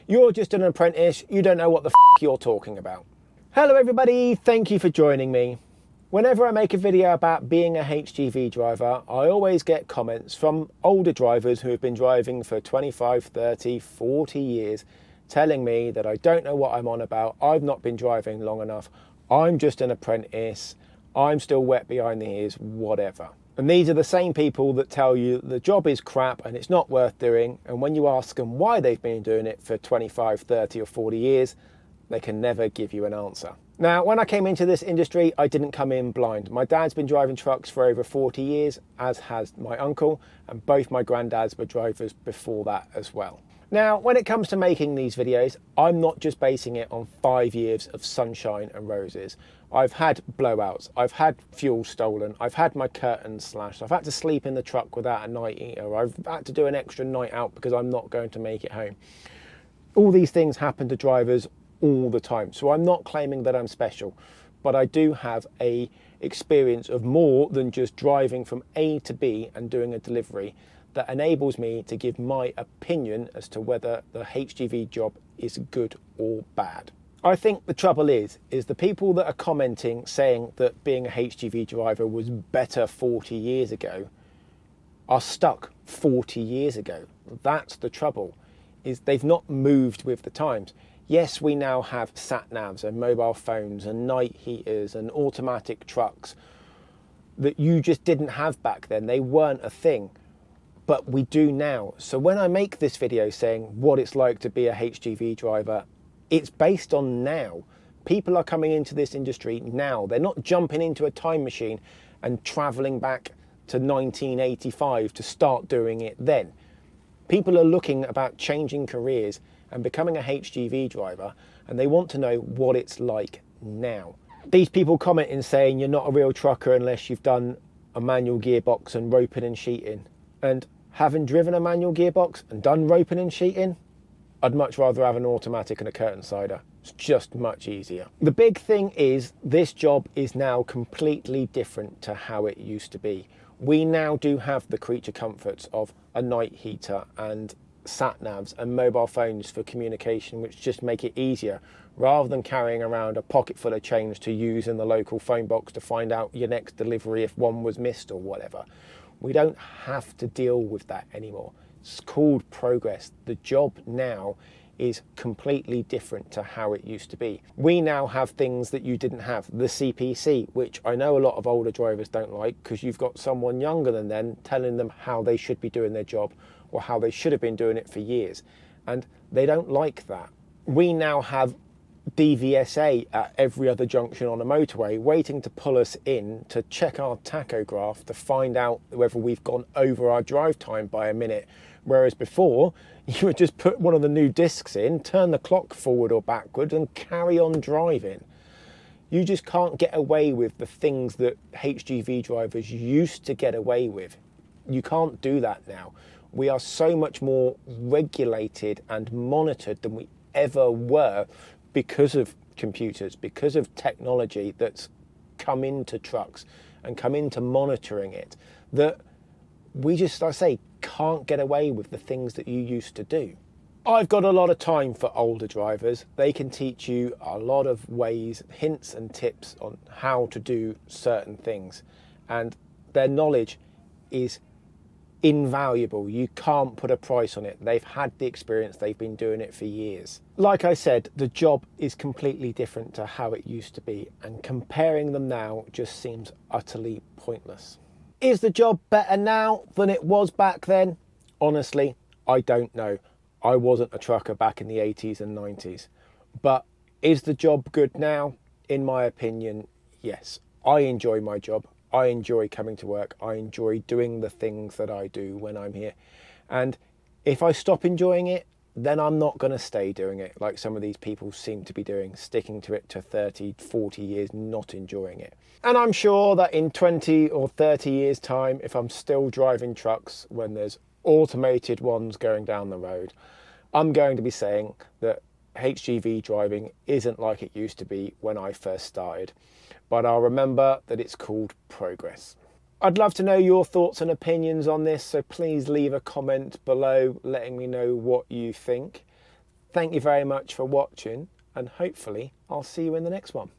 You're just an apprentice, you don't know what the f you're talking about. Hello everybody, thank you for joining me. Whenever I make a video about being a HGV driver, I always get comments from older drivers who have been driving for 25, 30, 40 years telling me that I don't know what I'm on about, I've not been driving long enough, I'm just an apprentice, I'm still wet behind the ears, whatever. And these are the same people that tell you the job is crap and it's not worth doing, and when you ask them why they've been doing it for 25, 30 or 40 years, they can never give you an answer. Now, when I came into this industry, I didn't come in blind. My dad's been driving trucks for over 40 years, as has my uncle, and both my granddads were drivers before that as well. Now, when it comes to making these videos, I'm not just basing it on 5 years of sunshine and roses. I've had blowouts, I've had fuel stolen, I've had my curtains slashed, I've had to sleep in the truck without a night eater, I've had to do an extra night out because I'm not going to make it home. All these things happen to drivers all the time, so I'm not claiming that I'm special, but I do have a experience of more than just driving from A to B and doing a delivery that enables me to give my opinion as to whether the HGV job is good or bad. I think the trouble is the people that are commenting saying that being a HGV driver was better 40 years ago are stuck 40 years ago. That's the trouble, is they've not moved with the times. Yes, we now have sat-navs and mobile phones and night heaters and automatic trucks that you just didn't have back then. They weren't a thing, but we do now. So when I make this video saying what it's like to be a HGV driver, it's based on now. People are coming into this industry now. They're not jumping into a time machine and traveling back to 1985 to start doing it then. People are looking about changing careers and becoming a HGV driver, and they want to know what it's like now. These people commenting saying you're not a real trucker unless you've done a manual gearbox and roping and sheeting. And having driven a manual gearbox and done roping and sheeting, I'd much rather have an automatic and a curtain sider. It's just much easier. The big thing is this job is now completely different to how it used to be. We now do have the creature comforts of a night heater and sat-navs and mobile phones for communication, which just make it easier rather than carrying around a pocket full of change to use in the local phone box to find out your next delivery if one was missed or whatever. We don't have to deal with that anymore. It's called progress. The job now is completely different to how it used to be. We now have things that you didn't have. The CPC, which I know a lot of older drivers don't like because you've got someone younger than them telling them how they should be doing their job or how they should have been doing it for years. And they don't like that. We now have DVSA at every other junction on a motorway waiting to pull us in to check our tachograph to find out whether we've gone over our drive time by a minute. Whereas before, you would just put one of the new discs in, turn the clock forward or backward and carry on driving. You just can't get away with the things that HGV drivers used to get away with. You can't do that now. We are so much more regulated and monitored than we ever were because of computers, because of technology that's come into trucks and come into monitoring it, that we just, like I say, can't get away with the things that you used to do. I've got a lot of time for older drivers. They can teach you a lot of ways, hints and tips on how to do certain things, and their knowledge is invaluable. You can't put a price on it. They've had the experience, they've been doing it for years. Like I said, the job is completely different to how it used to be, and comparing them now just seems utterly pointless. Is the job better now than it was back then? Honestly, I don't know. I wasn't a trucker back in the 80s and 90s. But is the job good now? In my opinion, yes. I enjoy my job. I enjoy coming to work. I enjoy doing the things that I do when I'm here. And if I stop enjoying it, then I'm not going to stay doing it like some of these people seem to be doing, sticking to it to 30, 40 years, not enjoying it. And I'm sure that in 20 or 30 years time, if I'm still driving trucks when there's automated ones going down the road, I'm going to be saying that HGV driving isn't like it used to be when I first started. But I'll remember that it's called progress. I'd love to know your thoughts and opinions on this, so please leave a comment below letting me know what you think. Thank you very much for watching, and hopefully I'll see you in the next one.